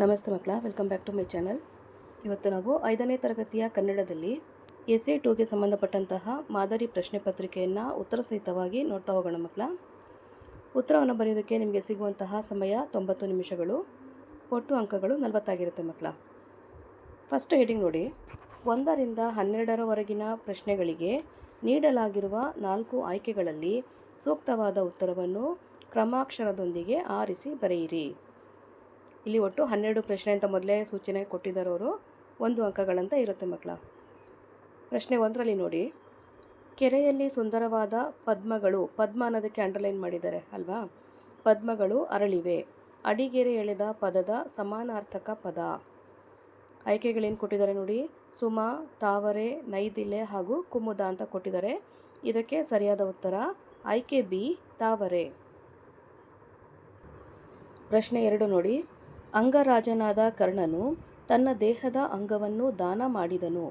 ನಮಸ್ತೆ ಮಕ್ಕಳ, welcome back to my channel. ಇವತ್ತು ನಾವು 5ನೇ ತರಗತಿಯ ಕನ್ನಡದಲ್ಲಿ ಎಸ್ಸೆ 2ಗೆ ಸಂಬಂಧಪಟ್ಟಂತಹ ಮಾದರಿ ಪ್ರಶ್ನೆ ಪತ್ರಿಕೆಯನ್ನು ಉತ್ತರ ಸಹಿತವಾಗಿ ನೋಡ್ತಾ ಹೋಗೋಣ ಮಕ್ಕಳ. ಉತ್ತರವನ್ನು ಬರೆಯೋದಕ್ಕೆ ನಿಮಗೆ ಸಿಗುವಂತಹ ಸಮಯ 90 ನಿಮಿಷಗಳು. ಒಟ್ಟು ಅಂಕಗಳು 40 ಆಗಿರುತ್ತೆ ಮಕ್ಕಳ. ಫಸ್ಟ್ ಹೆಡಿಂಗ್ ನೋಡಿ. 1ರಿಂದ 12ರವರೆಗಿನ ಪ್ರಶ್ನೆಗಳಿಗೆ ನೀಡಲಾಗಿರುವ 4 ಆಯ್ಕೆಗಳಲ್ಲಿ ಸೂಕ್ತವಾದ ಉತ್ತರವನ್ನು ಕ್ರಮಾಕ್ಷರದೊಂದಿಗೆ ಆರಿಸಿ ಬರೆಯಿರಿ. ಇಲ್ಲಿ ಒಟ್ಟು 12 ಪ್ರಶ್ನೆ ಅಂತ ಮೊದಲೇ ಸೂಚನೆ ಕೊಟ್ಟಿದ್ದಾರೆ ಅವರು. 1 ಅಂಕಗಳಂತ ಇರುತ್ತೆ ಮಕ್ಕಳ. ಪ್ರಶ್ನೆ 1ರಲ್ಲಿ ನೋಡಿ, ಕೆರೆಯಲ್ಲಿ ಸುಂದರವಾದ ಪದ್ಮಗಳು, ಪದ್ಮ ಅನ್ನೋದಕ್ಕೆ ಅಂಡರ್ಲೈನ್ ಮಾಡಿದ್ದಾರೆ ಅಲ್ವಾ, ಪದ್ಮಗಳು ಅರಳಿವೆ. ಅಡಿಗೆರೆ ಎಳೆದ ಪದದ ಸಮಾನಾರ್ಥಕ ಪದ. ಆಯ್ಕೆಗಳೇನು ಕೊಟ್ಟಿದ್ದಾರೆ ನೋಡಿ, ಸುಮ, ತಾವರೆ, ನೈದಿಲೆ ಹಾಗೂ ಕುಮುದ ಅಂತ ಕೊಟ್ಟಿದ್ದಾರೆ. ಇದಕ್ಕೆ ಸರಿಯಾದ ಉತ್ತರ ಆಯ್ಕೆ ಬಿ, ತಾವರೆ. ಪ್ರಶ್ನೆ 2 ನೋಡಿ, ಅಂಗರಾಜನಾದ ಕರ್ಣನು ತನ್ನ ದೇಹದ ಅಂಗವನ್ನು ದಾನ ಮಾಡಿದನು.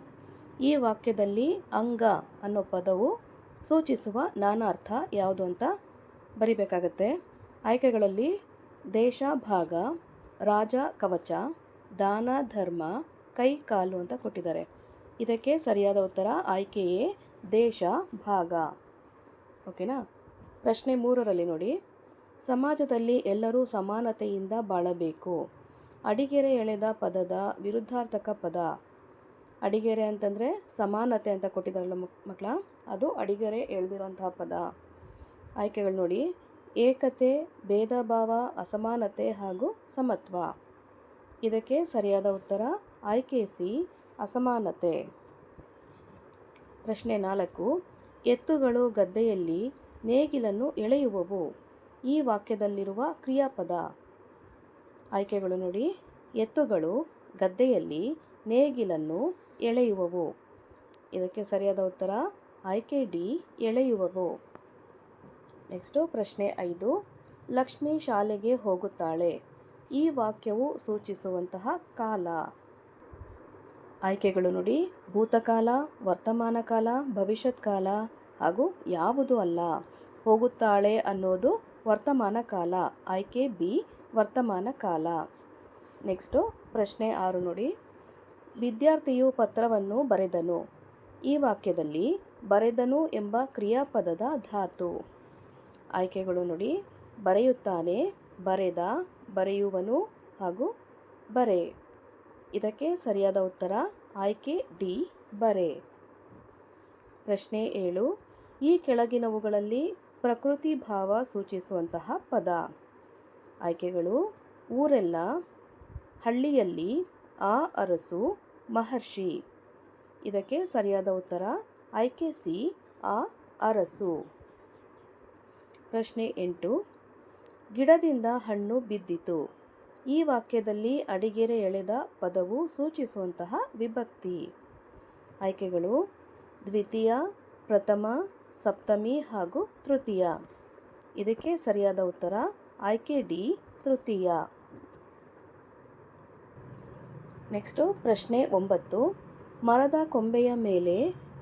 ಈ ವಾಕ್ಯದಲ್ಲಿ ಅಂಗ ಅನ್ನೋ ಪದವು ಸೂಚಿಸುವ ನಾನಾರ್ಥ ಯಾವುದು ಅಂತ ಬರಿಬೇಕಾಗತ್ತೆ. ಆಯ್ಕೆಗಳಲ್ಲಿ ದೇಶ ಭಾಗ, ರಾಜ ಕವಚ, ದಾನ ಧರ್ಮ, ಕೈ ಕಾಲು ಅಂತ ಕೊಟ್ಟಿದ್ದಾರೆ. ಇದಕ್ಕೆ ಸರಿಯಾದ ಉತ್ತರ ಆಯ್ಕೆ ಎ, ದೇಶ ಭಾಗ. ಓಕೆನಾ. ಪ್ರಶ್ನೆ 3ರಲ್ಲಿ ನೋಡಿ, ಸಮಾಜದಲ್ಲಿ ಎಲ್ಲರೂ ಸಮಾನತೆಯಿಂದ ಬಾಳಬೇಕು. ಅಡಿಗೆರೆ ಎಳೆದ ಪದದ ವಿರುದ್ಧಾರ್ಥಕ ಪದ. ಅಡಿಗೆರೆ ಅಂತಂದರೆ ಸಮಾನತೆ ಅಂತ ಕೊಟ್ಟಿದ್ದಾರಲ್ಲ ಮಕ್ಕಳ, ಅದು ಅಡಿಗೆರೆ ಎಳೆದಿರುವಂತಹ ಪದ. ಆಯ್ಕೆಗಳು ನೋಡಿ, ಏಕತೆ, ಭೇದ ಭಾವ, ಅಸಮಾನತೆ ಹಾಗೂ ಸಮತ್ವ. ಇದಕ್ಕೆ ಸರಿಯಾದ ಉತ್ತರ ಆಯ್ಕೆ ಸಿ, ಅಸಮಾನತೆ. ಪ್ರಶ್ನೆ 4, ಎತ್ತುಗಳು ಗದ್ದೆಯಲ್ಲಿ ನೇಗಿಲನ್ನು ಎಳೆಯುವವು. ಈ ವಾಕ್ಯದಲ್ಲಿರುವ ಕ್ರಿಯಾಪದ. ಆಯ್ಕೆಗಳು ನೋಡಿ, ಎತ್ತುಗಳು ಗದ್ದೆಯಲ್ಲಿ ನೇಗಿಲನ್ನು ಎಳೆಯುವವು. ಇದಕ್ಕೆ ಸರಿಯಾದ ಉತ್ತರ ಆಯ್ಕೆ ಡಿ, ಎಳೆಯುವವು. ನೆಕ್ಸ್ಟು ಪ್ರಶ್ನೆ 5, ಲಕ್ಷ್ಮಿ ಶಾಲೆಗೆ ಹೋಗುತ್ತಾಳೆ. ಈ ವಾಕ್ಯವು ಸೂಚಿಸುವಂತಹ ಕಾಲ. ಆಯ್ಕೆಗಳು ನೋಡಿ, ಭೂತಕಾಲ, ವರ್ತಮಾನ ಕಾಲ, ಭವಿಷ್ಯತ್ ಕಾಲ ಹಾಗೂ ಯಾವುದು ಅಲ್ಲ. ಹೋಗುತ್ತಾಳೆ ಅನ್ನೋದು ವರ್ತಮಾನ ಕಾಲ. ಆಯ್ಕೆ ಬಿ, ವರ್ತಮಾನ ಕಾಲ. ನೆಕ್ಸ್ಟು ಪ್ರಶ್ನೆ 6 ನೋಡಿ, ವಿದ್ಯಾರ್ಥಿಯು ಪತ್ರವನ್ನು ಬರೆದನು. ಈ ವಾಕ್ಯದಲ್ಲಿ ಬರೆದನು ಎಂಬ ಕ್ರಿಯಾಪದದ ಧಾತು. ಆಯ್ಕೆಗಳು ನೋಡಿ, ಬರೆಯುತ್ತಾನೆ, ಬರೆದ, ಬರೆಯುವನು ಹಾಗೂ ಬರೆ. ಇದಕ್ಕೆ ಸರಿಯಾದ ಉತ್ತರ ಆಯ್ಕೆ ಡಿ, ಬರೆ. ಪ್ರಶ್ನೆ 7, ಈ ಕೆಳಗಿನವುಗಳಲ್ಲಿ ಪ್ರಕೃತಿ ಭಾವ ಸೂಚಿಸುವಂತಹ ಪದ. ಆಯ್ಕೆಗಳು ಊರೆಲ್ಲ, ಹಳ್ಳಿಯಲ್ಲಿ, ಆ ಅರಸು, ಮಹರ್ಷಿ. ಇದಕ್ಕೆ ಸರಿಯಾದ ಉತ್ತರ ಆಯ್ಕೆ ಸಿ, ಆ ಅರಸು. ಪ್ರಶ್ನೆ 8, ಗಿಡದಿಂದ ಹಣ್ಣು ಬಿದ್ದಿತು. ಈ ವಾಕ್ಯದಲ್ಲಿ ಅಡಿಗೆರೆ ಎಳೆದ ಪದವು ಸೂಚಿಸುವಂತಹ ವಿಭಕ್ತಿ. ಆಯ್ಕೆಗಳು ದ್ವಿತೀಯ, ಪ್ರಥಮ, ಸಪ್ತಮಿ ಹಾಗೂ ತೃತೀಯ. ಇದಕ್ಕೆ ಸರಿಯಾದ ಉತ್ತರ ಆಯ್ಕೆ ಡಿ, ತೃತೀಯ. ನೆಕ್ಸ್ಟು ಪ್ರಶ್ನೆ 9, ಮರದ ಕೊಂಬೆಯ ಮೇಲೆ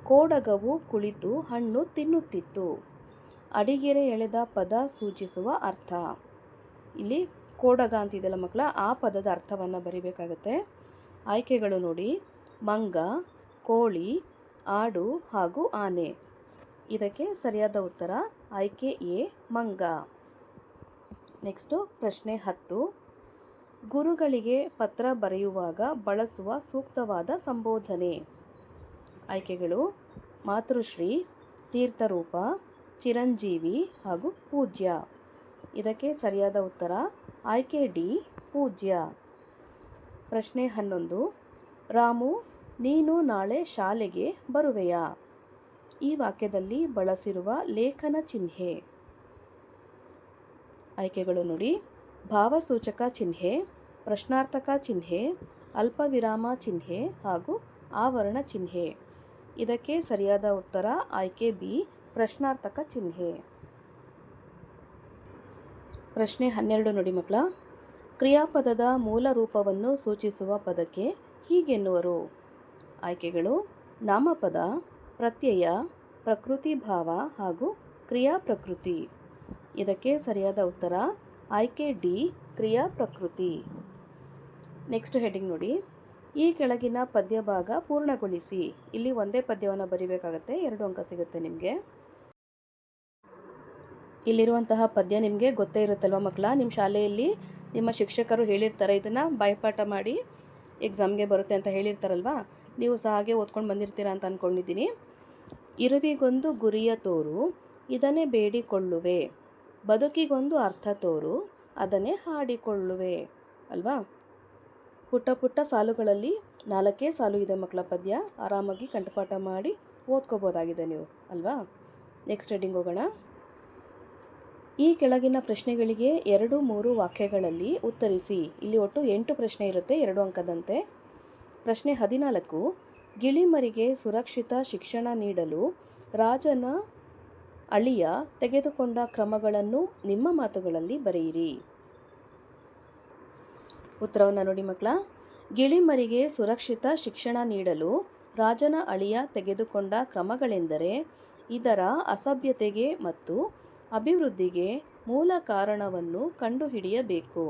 ಕೋಡಗವು ಕುಳಿತು ಹಣ್ಣು ತಿನ್ನುತ್ತಿತ್ತು. ಅಡಿಗೆರೆ ಎಳೆದ ಪದ ಸೂಚಿಸುವ ಅರ್ಥ. ಇಲ್ಲಿ ಕೋಡಗ ಅಂತಿದೆಯಲ್ಲ ಮಕ್ಕಳ, ಆ ಪದದ ಅರ್ಥವನ್ನು ಬರಿಬೇಕಾಗತ್ತೆ. ಆಯ್ಕೆಗಳು ನೋಡಿ, ಮಂಗ, ಕೋಳಿ, ಆಡು ಹಾಗೂ ಆನೆ. ಇದಕ್ಕೆ ಸರಿಯಾದ ಉತ್ತರ ಆಯ್ಕೆ ಎ, ಮಂಗ. ನೆಕ್ಸ್ಟು ಪ್ರಶ್ನೆ 10, ಗುರುಗಳಿಗೆ ಪತ್ರ ಬರೆಯುವಾಗ ಬಳಸುವ ಸೂಕ್ತವಾದ ಸಂಬೋಧನೆ. ಆಯ್ಕೆಗಳು ಮಾತೃಶ್ರೀ, ತೀರ್ಥರೂಪ, ಚಿರಂಜೀವಿ ಹಾಗೂ ಪೂಜ್ಯ. ಇದಕ್ಕೆ ಸರಿಯಾದ ಉತ್ತರ ಆಯ್ಕೆ ಡಿ, ಪೂಜ್ಯ. ಪ್ರಶ್ನೆ 11, ರಾಮು, ನೀನು ನಾಳೆ ಶಾಲೆಗೆ ಬರುವೆಯಾ. ಈ ವಾಕ್ಯದಲ್ಲಿ ಬಳಸಿರುವ ಲೇಖನ ಚಿಹ್ನೆ. ಆಯ್ಕೆಗಳು ನೋಡಿ, ಭಾವಸೂಚಕ ಚಿಹ್ನೆ, ಪ್ರಶ್ನಾರ್ಥಕ ಚಿಹ್ನೆ, ಅಲ್ಪವಿರಾಮ ಚಿಹ್ನೆ ಹಾಗೂ ಆವರಣ ಚಿಹ್ನೆ. ಇದಕ್ಕೆ ಸರಿಯಾದ ಉತ್ತರ ಆಯ್ಕೆ ಬಿ, ಪ್ರಶ್ನಾರ್ಥಕ ಚಿಹ್ನೆ. ಪ್ರಶ್ನೆ 12 ನೋಡಿ ಮಕ್ಕಳ, ಕ್ರಿಯಾಪದದ ಮೂಲ ರೂಪವನ್ನು ಸೂಚಿಸುವ ಪದಕ್ಕೆ ಹೀಗೆನ್ನುವರು. ಆಯ್ಕೆಗಳು ನಾಮಪದ, ಪ್ರತ್ಯಯ, ಪ್ರಕೃತಿ ಭಾವ ಹಾಗೂ ಕ್ರಿಯಾ ಪ್ರಕೃತಿ. ಇದಕ್ಕೆ ಸರಿಯಾದ ಉತ್ತರ ಆಯ್ಕೆ ಡಿ, ಕ್ರಿಯಾ ಪ್ರಕೃತಿ. ನೆಕ್ಸ್ಟ್ ಹೆಡ್ಡಿಂಗ್ ನೋಡಿ, ಈ ಕೆಳಗಿನ ಪದ್ಯ ಭಾಗ ಪೂರ್ಣಗೊಳಿಸಿ. ಇಲ್ಲಿ ಒಂದೇ ಪದ್ಯವನ್ನು ಬರೀಬೇಕಾಗತ್ತೆ, 2 ಅಂಕ ಸಿಗುತ್ತೆ ನಿಮಗೆ. ಇಲ್ಲಿರುವಂತಹ ಪದ್ಯ ನಿಮಗೆ ಗೊತ್ತೇ ಇರುತ್ತಲ್ವ ಮಕ್ಕಳ, ನಿಮ್ಮ ಶಾಲೆಯಲ್ಲಿ ನಿಮ್ಮ ಶಿಕ್ಷಕರು ಹೇಳಿರ್ತಾರೆ, ಇದನ್ನು ಬಾಯ್ಪಾಠ ಮಾಡಿ ಎಕ್ಸಾಮ್ಗೆ ಬರುತ್ತೆ ಅಂತ ಹೇಳಿರ್ತಾರಲ್ವ, ನೀವು ಸಹ ಹಾಗೆ ಓದ್ಕೊಂಡು ಬಂದಿರ್ತೀರ ಅಂತ ಅಂದ್ಕೊಂಡಿದ್ದೀನಿ. ಇರುವಿಗೊಂದು ಗುರಿಯ ತೋರು, ಇದನ್ನೇ ಬೇಡಿಕೊಳ್ಳುವೆ, ಬದುಕಿಗೊಂದು ಅರ್ಥ ತೋರು, ಅದನ್ನೇ ಹಾಡಿಕೊಳ್ಳುವೆ ಅಲ್ವಾ. ಪುಟ್ಟ ಪುಟ್ಟ ಸಾಲುಗಳಲ್ಲಿ 4 ಸಾಲು ಇದೆ ಮಕ್ಕಳ ಪದ್ಯ, ಆರಾಮಾಗಿ ಕಂಠಪಾಠ ಮಾಡಿ ಓದ್ಕೋಬೋದಾಗಿದೆ ನೀವು ಅಲ್ವಾ. ನೆಕ್ಸ್ಟ್ ಹೆಡ್ಡಿಂಗ್ ಹೋಗೋಣ. ಈ ಕೆಳಗಿನ ಪ್ರಶ್ನೆಗಳಿಗೆ 2-3 ವಾಕ್ಯಗಳಲ್ಲಿ ಉತ್ತರಿಸಿ. ಇಲ್ಲಿ ಒಟ್ಟು 8 ಪ್ರಶ್ನೆ ಇರುತ್ತೆ, 2 ಅಂಕದಂತೆ. ಪ್ರಶ್ನೆ 14, ಗಿಳಿಮರಿಗೆ ಸುರಕ್ಷಿತ ಶಿಕ್ಷಣ ನೀಡಲು ರಾಜನ ಅಳಿಯ ತೆಗೆದುಕೊಂಡ ಕ್ರಮಗಳನ್ನು ನಿಮ್ಮ ಮಾತುಗಳಲ್ಲಿ ಬರೆಯಿರಿ. ಉತ್ತರವನ್ನು ನೋಡಿ ಮಕ್ಕಳ. ಗಿಳಿಮರಿಗೆ ಸುರಕ್ಷಿತ ಶಿಕ್ಷಣ ನೀಡಲು ರಾಜನ ಅಳಿಯ ತೆಗೆದುಕೊಂಡ ಕ್ರಮಗಳೆಂದರೆ ಇದರ ಅಸಭ್ಯತೆಗೆ ಮತ್ತು ಅಭಿವೃದ್ಧಿಗೆ ಮೂಲ ಕಾರಣವನ್ನು ಕಂಡುಹಿಡಿಯಬೇಕು.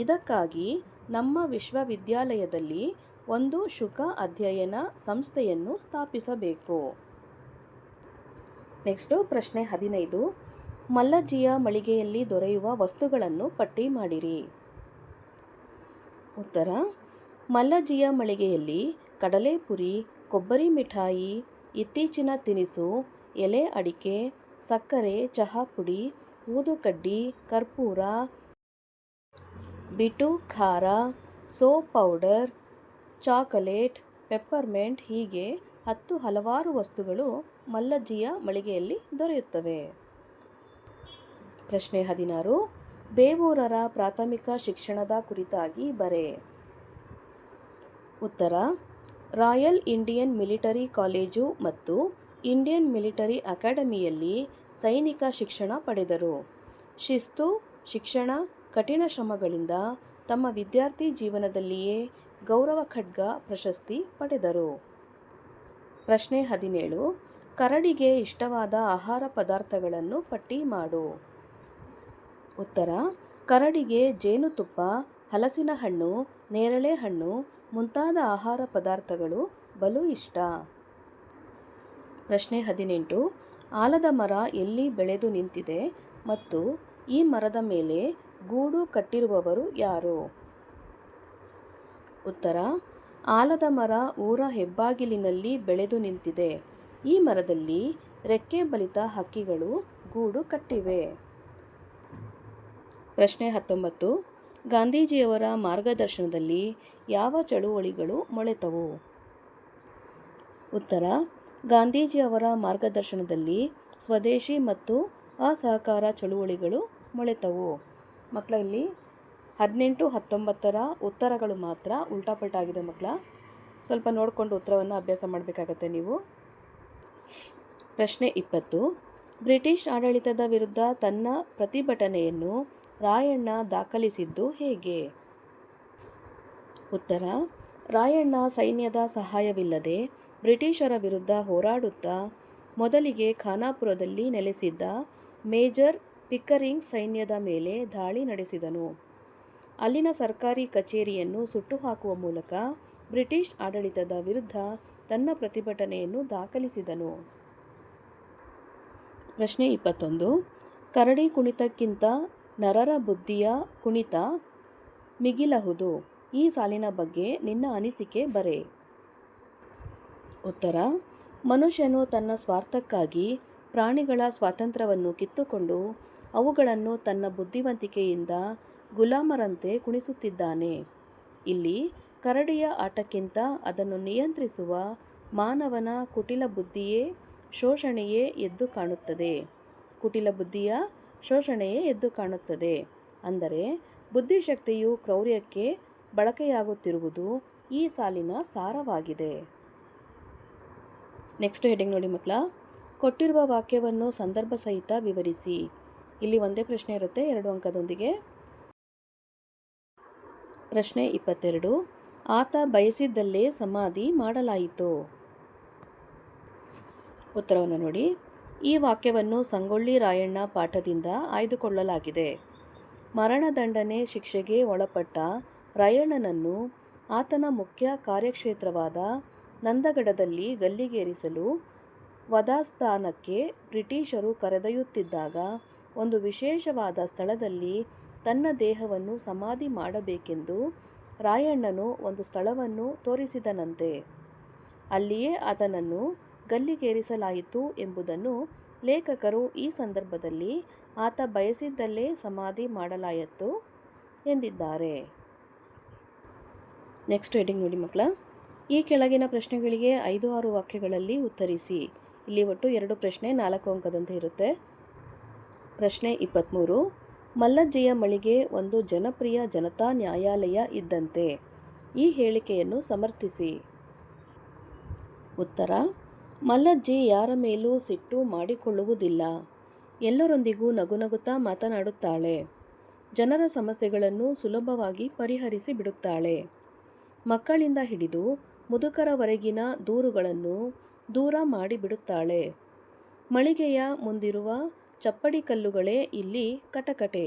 ಇದಕ್ಕಾಗಿ ನಮ್ಮ ವಿಶ್ವವಿದ್ಯಾಲಯದಲ್ಲಿ ಒಂದು ಶುಕ ಅಧ್ಯಯನ ಸಂಸ್ಥೆಯನ್ನು ಸ್ಥಾಪಿಸಬೇಕು. ನೆಕ್ಸ್ಟು ಪ್ರಶ್ನೆ 15, ಮಲ್ಲಜ್ಜಿಯ ಮಳಿಗೆಯಲ್ಲಿ ದೊರೆಯುವ ವಸ್ತುಗಳನ್ನು ಪಟ್ಟಿ ಮಾಡಿರಿ. ಉತ್ತರ, ಮಲ್ಲಜ್ಜಿಯ ಮಳಿಗೆಯಲ್ಲಿ ಕಡಲೆಪುರಿ, ಕೊಬ್ಬರಿ ಮಿಠಾಯಿ, ಇತ್ತೀಚಿನ ತಿನಿಸು, ಎಲೆ ಅಡಿಕೆ, ಸಕ್ಕರೆ, ಚಹಾ ಪುಡಿ, ಊದುಕಡ್ಡಿ, ಕರ್ಪೂರ, ಬಿಟು ಖಾರ, ಸೋಪ್ ಪೌಡರ್, ಚಾಕೊಲೇಟ್, ಪೆಪ್ಪರ್ಮೆಂಟ್ ಹೀಗೆ 10 ಹಲವಾರು ವಸ್ತುಗಳು ಮಲ್ಲಜ್ಜಿಯ ಮಳಿಗೆಯಲ್ಲಿ ದೊರೆಯುತ್ತವೆ. ಪ್ರಶ್ನೆ 16, ಬೇವೂರರ ಪ್ರಾಥಮಿಕ ಶಿಕ್ಷಣದ ಕುರಿತಾಗಿ ಬರೆ. ಉತ್ತರ, ರಾಯಲ್ ಇಂಡಿಯನ್ ಮಿಲಿಟರಿ ಕಾಲೇಜು ಮತ್ತು ಇಂಡಿಯನ್ ಮಿಲಿಟರಿ ಅಕಾಡೆಮಿಯಲ್ಲಿ ಸೈನಿಕ ಶಿಕ್ಷಣ ಪಡೆದರು. ಶಿಸ್ತು, ಶಿಕ್ಷಣ, ಕಠಿಣ ಶ್ರಮಗಳಿಂದ ತಮ್ಮ ವಿದ್ಯಾರ್ಥಿ ಜೀವನದಲ್ಲಿಯೇ ಗೌರವ ಖಡ್ಗ ಪ್ರಶಸ್ತಿ ಪಡೆದರು. ಪ್ರಶ್ನೆ 17, ಕರಡಿಗೆ ಇಷ್ಟವಾದ ಆಹಾರ ಪದಾರ್ಥಗಳನ್ನು ಪಟ್ಟಿ ಮಾಡು. ಉತ್ತರ, ಕರಡಿಗೆ ಜೇನುತುಪ್ಪ, ಹಲಸಿನ ಹಣ್ಣು, ನೇರಳೆ ಹಣ್ಣು ಮುಂತಾದ ಆಹಾರ ಪದಾರ್ಥಗಳು ಬಲು ಇಷ್ಟ. ಪ್ರಶ್ನೆ 18, ಆಲದ ಮರ ಎಲ್ಲಿ ಬೆಳೆದು ನಿಂತಿದೆ ಮತ್ತು ಈ ಮರದ ಮೇಲೆ ಗೂಡು ಕಟ್ಟಿರುವವರು ಯಾರು? ಉತ್ತರ, ಆಲದ ಮರ ಊರ ಹೆಬ್ಬಾಗಿಲಿನಲ್ಲಿ ಬೆಳೆದು ನಿಂತಿದೆ. ಈ ಮರದಲ್ಲಿ ರೆಕ್ಕೆ ಬಲಿತ ಹಕ್ಕಿಗಳು ಗೂಡು ಕಟ್ಟಿವೆ. ಪ್ರಶ್ನೆ 19, ಗಾಂಧೀಜಿಯವರ ಮಾರ್ಗದರ್ಶನದಲ್ಲಿ ಯಾವ ಚಳುವಳಿಗಳು ಮೊಳೆತವು? ಉತ್ತರ, ಗಾಂಧೀಜಿಯವರ ಮಾರ್ಗದರ್ಶನದಲ್ಲಿ ಸ್ವದೇಶಿ ಮತ್ತು ಅಸಹಕಾರ ಚಳುವಳಿಗಳು ಮೊಳೆತವು. ಮಕ್ಕಳ ಇಲ್ಲಿ 18, 19ರ ಉತ್ತರಗಳು ಮಾತ್ರ ಉಲ್ಟಾಪಲ್ಟಾಗಿದೆ ಮಕ್ಕಳ, ಸ್ವಲ್ಪ ನೋಡಿಕೊಂಡು ಉತ್ತರವನ್ನು ಅಭ್ಯಾಸ ಮಾಡಬೇಕಾಗತ್ತೆ ನೀವು. ಪ್ರಶ್ನೆ 20, ಬ್ರಿಟಿಷ್ ಆಡಳಿತದ ವಿರುದ್ಧ ತನ್ನ ಪ್ರತಿಭಟನೆಯನ್ನು ರಾಯಣ್ಣ ದಾಖಲಿಸಿದ್ದು ಹೇಗೆ? ಉತ್ತರ, ರಾಯಣ್ಣ ಸೈನ್ಯದ ಸಹಾಯವಿಲ್ಲದೆ ಬ್ರಿಟಿಷರ ವಿರುದ್ಧ ಹೋರಾಡುತ್ತಾ ಮೊದಲಿಗೆ ಖಾನಾಪುರದಲ್ಲಿ ನೆಲೆಸಿದ್ದ ಮೇಜರ್ ಪಿಕರಿಂಗ್ ಸೈನ್ಯದ ಮೇಲೆ ದಾಳಿ ನಡೆಸಿದನು. ಅಲ್ಲಿನ ಸರ್ಕಾರಿ ಕಚೇರಿಯನ್ನು ಸುಟ್ಟು ಹಾಕುವ ಮೂಲಕ ಬ್ರಿಟಿಷ್ ಆಡಳಿತದ ವಿರುದ್ಧ ತನ್ನ ಪ್ರತಿಭಟನೆಯನ್ನು ದಾಖಲಿಸಿದನು. ಪ್ರಶ್ನೆ 21, ಕರಡಿ ಕುಣಿತಕ್ಕಿಂತ ನರರ ಬುದ್ಧಿಯ ಕುಣಿತ ಮಿಗಿಲಹುದು. ಈ ಸಾಲಿನ ಬಗ್ಗೆ ನಿನ್ನ ಅನಿಸಿಕೆ ಬರೆ. ಉತ್ತರ, ಮನುಷ್ಯನು ತನ್ನ ಸ್ವಾರ್ಥಕ್ಕಾಗಿ ಪ್ರಾಣಿಗಳ ಸ್ವಾತಂತ್ರ್ಯವನ್ನು ಕಿತ್ತುಕೊಂಡು ಅವುಗಳನ್ನು ತನ್ನ ಬುದ್ಧಿವಂತಿಕೆಯಿಂದ ಗುಲಾಮರಂತೆ ಕುಣಿಸುತ್ತಿದ್ದಾನೆ. ಇಲ್ಲಿ ಕರಡಿಯ ಆಟಕ್ಕಿಂತ ಅದನ್ನು ನಿಯಂತ್ರಿಸುವ ಮಾನವನ ಕುಟಿಲ ಬುದ್ಧಿಯೇ ಶೋಷಣೆಯೇ ಎದ್ದು ಕಾಣುತ್ತದೆ. ಕುಟಿಲ ಬುದ್ಧಿಯ ಶೋಷಣೆಯೇ ಎದ್ದು ಕಾಣುತ್ತದೆ. ಅಂದರೆ ಬುದ್ಧಿಶಕ್ತಿಯು ಕ್ರೌರ್ಯಕ್ಕೆ ಬಳಕೆಯಾಗುತ್ತಿರುವುದು ಈ ಸಾಲಿನ ಸಾರವಾಗಿದೆ. ನೆಕ್ಸ್ಟ್ ಹೆಡ್ಡಿಂಗ್ ನೋಡಿ ಮಕ್ಕಳ, ಕೊಟ್ಟಿರುವ ವಾಕ್ಯವನ್ನು ಸಂದರ್ಭ ಸಹಿತ ವಿವರಿಸಿ. ಇಲ್ಲಿ ಒಂದೇ ಪ್ರಶ್ನೆ ಇರುತ್ತೆ, 2 ಅಂಕದೊಂದಿಗೆ. ಪ್ರಶ್ನೆ 22, ಆತ ಬಯಸಿದ್ದಲ್ಲೇ ಸಮಾಧಿ ಮಾಡಲಾಯಿತು. ಉತ್ತರವನ್ನು ನೋಡಿ. ಈ ವಾಕ್ಯವನ್ನು ಸಂಗೊಳ್ಳಿ ರಾಯಣ್ಣ ಪಾಠದಿಂದ ಆಯ್ದುಕೊಳ್ಳಲಾಗಿದೆ. ಮರಣದಂಡನೆ ಶಿಕ್ಷೆಗೆ ಒಳಪಟ್ಟ ರಾಯಣ್ಣನನ್ನು ಆತನ ಮುಖ್ಯ ಕಾರ್ಯಕ್ಷೇತ್ರವಾದ ನಂದಗಡದಲ್ಲಿ ಗಲ್ಲಿಗೇರಿಸಲು ವಧಾಸ್ಥಾನಕ್ಕೆ ಬ್ರಿಟಿಷರು ಕರೆದೊಯ್ಯುತ್ತಿದ್ದಾಗ ಒಂದು ವಿಶೇಷವಾದ ಸ್ಥಳದಲ್ಲಿ ತನ್ನ ದೇಹವನ್ನು ಸಮಾಧಿ ಮಾಡಬೇಕೆಂದು ರಾಯಣ್ಣನು ಒಂದು ಸ್ಥಳವನ್ನು ತೋರಿಸಿದನಂತೆ. ಅಲ್ಲಿಯೇ ಆತನನ್ನು ಗಲ್ಲಿಗೇರಿಸಲಾಯಿತು ಎಂಬುದನ್ನು ಲೇಖಕರು ಈ ಸಂದರ್ಭದಲ್ಲಿ ಆತ ಬಯಸಿದ್ದಲ್ಲೇ ಸಮಾಧಿ ಮಾಡಲಾಯಿತು ಎಂದಿದ್ದಾರೆ. ನೆಕ್ಸ್ಟ್ ಹೆಡಿಂಗ್ ನೋಡಿ ಮಕ್ಕಳ. ಈ ಕೆಳಗಿನ ಪ್ರಶ್ನೆಗಳಿಗೆ 5-6 ವಾಕ್ಯಗಳಲ್ಲಿ ಉತ್ತರಿಸಿ. ಇಲ್ಲಿ ಒಟ್ಟು 2 ಪ್ರಶ್ನೆ 4 ಅಂಕದಂತೆ ಇರುತ್ತೆ. ಪ್ರಶ್ನೆ 23. ಮಲ್ಲಜ್ಜಿಯ ಮಳಿಗೆ ಒಂದು ಜನಪ್ರಿಯ ಜನತಾ ನ್ಯಾಯಾಲಯ ಇದ್ದಂತೆ. ಈ ಹೇಳಿಕೆಯನ್ನು ಸಮರ್ಥಿಸಿ. ಉತ್ತರ: ಮಲ್ಲಜ್ಜಿ ಯಾರ ಮೇಲೂ ಸಿಟ್ಟು ಮಾಡಿಕೊಳ್ಳುವುದಿಲ್ಲ. ಎಲ್ಲರೊಂದಿಗೂ ನಗುನಗುತ್ತಾ ಮಾತನಾಡುತ್ತಾಳೆ. ಜನರ ಸಮಸ್ಯೆಗಳನ್ನು ಸುಲಭವಾಗಿ ಪರಿಹರಿಸಿ ಬಿಡುತ್ತಾಳೆ. ಮಕ್ಕಳಿಂದ ಹಿಡಿದು ಮುದುಕರವರೆಗಿನ ದೂರುಗಳನ್ನು ದೂರ ಮಾಡಿಬಿಡುತ್ತಾಳೆ. ಮಳಿಗೆಯ ಮುಂದಿರುವ ಚಪ್ಪಡಿ ಕಲ್ಲುಗಳೇ ಇಲ್ಲಿ ಕಟಕಟೆ.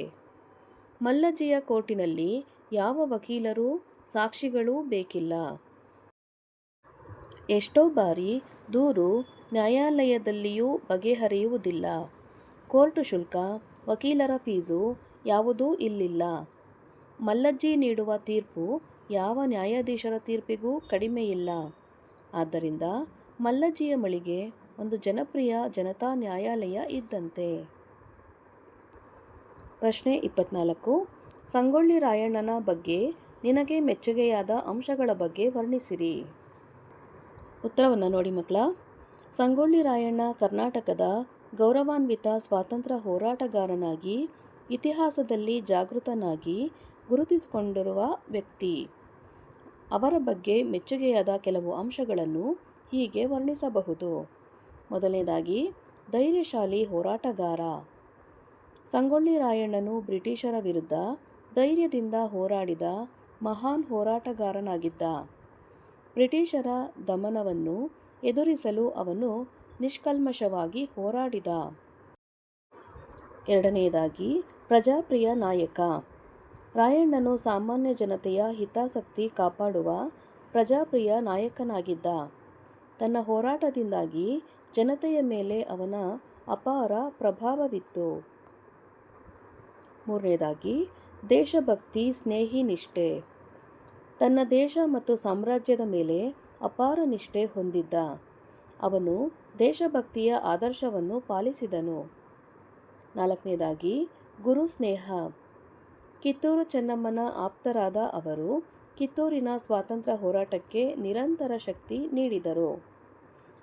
ಮಲ್ಲಜ್ಜಿಯ ಕೋರ್ಟಿನಲ್ಲಿ ಯಾವ ವಕೀಲರೂ ಸಾಕ್ಷಿಗಳೂ ಬೇಕಿಲ್ಲ. ಎಷ್ಟೋ ಬಾರಿ ದೂರು ನ್ಯಾಯಾಲಯದಲ್ಲಿಯೂ ಬಗೆಹರಿಯುವುದಿಲ್ಲ. ಕೋರ್ಟು ಶುಲ್ಕ, ವಕೀಲರ ಫೀಸು ಯಾವುದೂ ಇಲ್ಲಿಲ್ಲ. ಮಲ್ಲಜ್ಜಿ ನೀಡುವ ತೀರ್ಪು ಯಾವ ನ್ಯಾಯಾಧೀಶರ ತೀರ್ಪಿಗೂ ಕಡಿಮೆಯಿಲ್ಲ. ಆದ್ದರಿಂದ ಮಲ್ಲಜ್ಜಿಯ ಮಳಿಗೆ ಒಂದು ಜನಪ್ರಿಯ ಜನತಾ ನ್ಯಾಯಾಲಯ ಇದ್ದಂತೆ. ಪ್ರಶ್ನೆ 24. ಸಂಗೊಳ್ಳಿ ರಾಯಣ್ಣನ ಬಗ್ಗೆ ನಿನಗೆ ಮೆಚ್ಚುಗೆಯಾದ ಅಂಶಗಳ ಬಗ್ಗೆ ವರ್ಣಿಸಿರಿ. ಉತ್ತರವನ್ನು ನೋಡಿ ಮಕ್ಕಳ. ಸಂಗೊಳ್ಳಿ ರಾಯಣ್ಣ ಕರ್ನಾಟಕದ ಗೌರವಾನ್ವಿತ ಸ್ವಾತಂತ್ರ್ಯ ಹೋರಾಟಗಾರನಾಗಿ ಇತಿಹಾಸದಲ್ಲಿ ಜಾಗೃತನಾಗಿ ಗುರುತಿಸಿಕೊಂಡಿರುವ ವ್ಯಕ್ತಿ. ಅವರ ಬಗ್ಗೆ ಮೆಚ್ಚುಗೆಯಾದ ಕೆಲವು ಅಂಶಗಳನ್ನು ಹೀಗೆ ವರ್ಣಿಸಬಹುದು. ಮೊದಲನೇದಾಗಿ, ಧೈರ್ಯಶಾಲಿ ಹೋರಾಟಗಾರ. ಸಂಗೊಳ್ಳಿ ರಾಯಣ್ಣನು ಬ್ರಿಟಿಷರ ವಿರುದ್ಧ ಧೈರ್ಯದಿಂದ ಹೋರಾಡಿದ ಮಹಾನ್ ಹೋರಾಟಗಾರನಾಗಿದ್ದ. ಬ್ರಿಟಿಷರ ದಮನವನ್ನು ಎದುರಿಸಲು ಅವನು ನಿಷ್ಕಲ್ಮಷವಾಗಿ ಹೋರಾಡಿದ. ಎರಡನೆಯದಾಗಿ, ಪ್ರಜಾಪ್ರಿಯ ನಾಯಕ. ರಾಯಣ್ಣನು ಸಾಮಾನ್ಯ ಜನತೆಯ ಹಿತಾಸಕ್ತಿ ಕಾಪಾಡುವ ಪ್ರಜಾಪ್ರಿಯ ನಾಯಕನಾಗಿದ್ದ. ತನ್ನ ಹೋರಾಟದಿಂದಾಗಿ ಜನತೆಯ ಮೇಲೆ ಅವನ ಅಪಾರ ಪ್ರಭಾವವಿತ್ತು. ಮೂರನೇದಾಗಿ, ದೇಶಭಕ್ತಿ ಸ್ನೇಹಿ ನಿಷ್ಠೆ. ತನ್ನ ದೇಶ ಮತ್ತು ಸಾಮ್ರಾಜ್ಯದ ಮೇಲೆ ಅಪಾರ ನಿಷ್ಠೆ ಹೊಂದಿದ್ದ. ಅವನು ದೇಶಭಕ್ತಿಯ ಆದರ್ಶವನ್ನು ಪಾಲಿಸಿದನು. ನಾಲ್ಕನೇದಾಗಿ, ಗುರು ಸ್ನೇಹ. ಕಿತ್ತೂರು ಚೆನ್ನಮ್ಮನ ಆಪ್ತರಾದ ಅವರು ಕಿತ್ತೂರಿನ ಸ್ವಾತಂತ್ರ್ಯ ಹೋರಾಟಕ್ಕೆ ನಿರಂತರ ಶಕ್ತಿ ನೀಡಿದರು.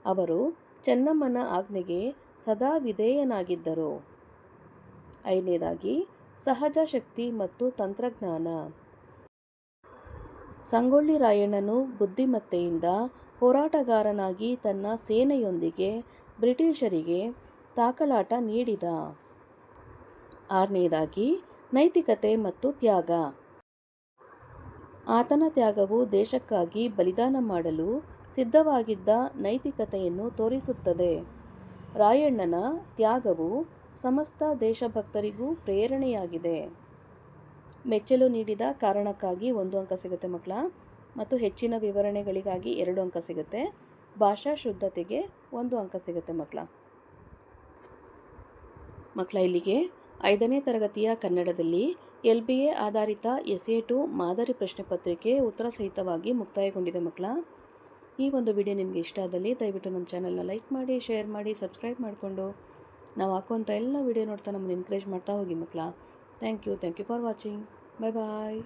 ಅವರು ಚೆನ್ನಮ್ಮನ ಆಜ್ಞೆಗೆ ಸದಾ ವಿಧೇಯನಾಗಿದ್ದರು. ಐದನೇದಾಗಿ, ಸಹಜ ಶಕ್ತಿ ಮತ್ತು ತಂತ್ರಜ್ಞಾನ. ಸಂಗೊಳ್ಳಿ ರಾಯಣ್ಣನು ಬುದ್ಧಿಮತ್ತೆಯಿಂದ ಹೋರಾಟಗಾರನಾಗಿ ತನ್ನ ಸೇನೆಯೊಂದಿಗೆ ಬ್ರಿಟಿಷರಿಗೆ ತಾಕಲಾಟ ನೀಡಿದ. ಆರನೇದಾಗಿ, ನೈತಿಕತೆ ಮತ್ತು ತ್ಯಾಗ. ಆತನ ತ್ಯಾಗವು ದೇಶಕ್ಕಾಗಿ ಬಲಿದಾನ ಮಾಡಲು ಸಿದ್ಧವಾಗಿದ್ದ ನೈತಿಕತೆಯನ್ನು ತೋರಿಸುತ್ತದೆ. ರಾಯಣ್ಣನ ತ್ಯಾಗವು ಸಮಸ್ತ ದೇಶಭಕ್ತರಿಗೂ ಪ್ರೇರಣೆಯಾಗಿದೆ. ಮೆಚ್ಚಲು ನೀಡಿದ ಕಾರಣಕ್ಕಾಗಿ 1 ಅಂಕ ಸಿಗುತ್ತೆ ಮಕ್ಕಳ. ಮತ್ತು ಹೆಚ್ಚಿನ ವಿವರಣೆಗಳಿಗಾಗಿ 2 ಅಂಕ ಸಿಗುತ್ತೆ. ಭಾಷಾ ಶುದ್ಧತೆಗೆ 1 ಅಂಕ ಸಿಗುತ್ತೆ ಮಕ್ಕಳ. ಇಲ್ಲಿಗೆ 5ನೇ ತರಗತಿಯ ಕನ್ನಡದಲ್ಲಿ LBA ಆಧಾರಿತ SA2 ಮಾದರಿ ಪ್ರಶ್ನೆ ಪತ್ರಿಕೆ ಉತ್ತರ ಸಹಿತವಾಗಿ ಮುಕ್ತಾಯಗೊಂಡಿದೆ ಮಕ್ಕಳ. ಈ ಒಂದು ವಿಡಿಯೋ ನಿಮಗೆ ಇಷ್ಟ ಆದಲ್ಲಿ ದಯವಿಟ್ಟು ನಮ್ಮ ಚಾನಲ್ನ ಲೈಕ್ ಮಾಡಿ, ಶೇರ್ ಮಾಡಿ, ಸಬ್ಸ್ಕ್ರೈಬ್ ಮಾಡಿಕೊಂಡು ನಾವು ಹಾಕುವಂಥ ಎಲ್ಲ ವಿಡಿಯೋ ನೋಡ್ತಾ ನಮ್ಮನ್ನು ಎನ್ಕರೇಜ್ ಮಾಡ್ತಾ ಹೋಗಿ ಮಕ್ಕಳ. Thank you for watching. Bye bye.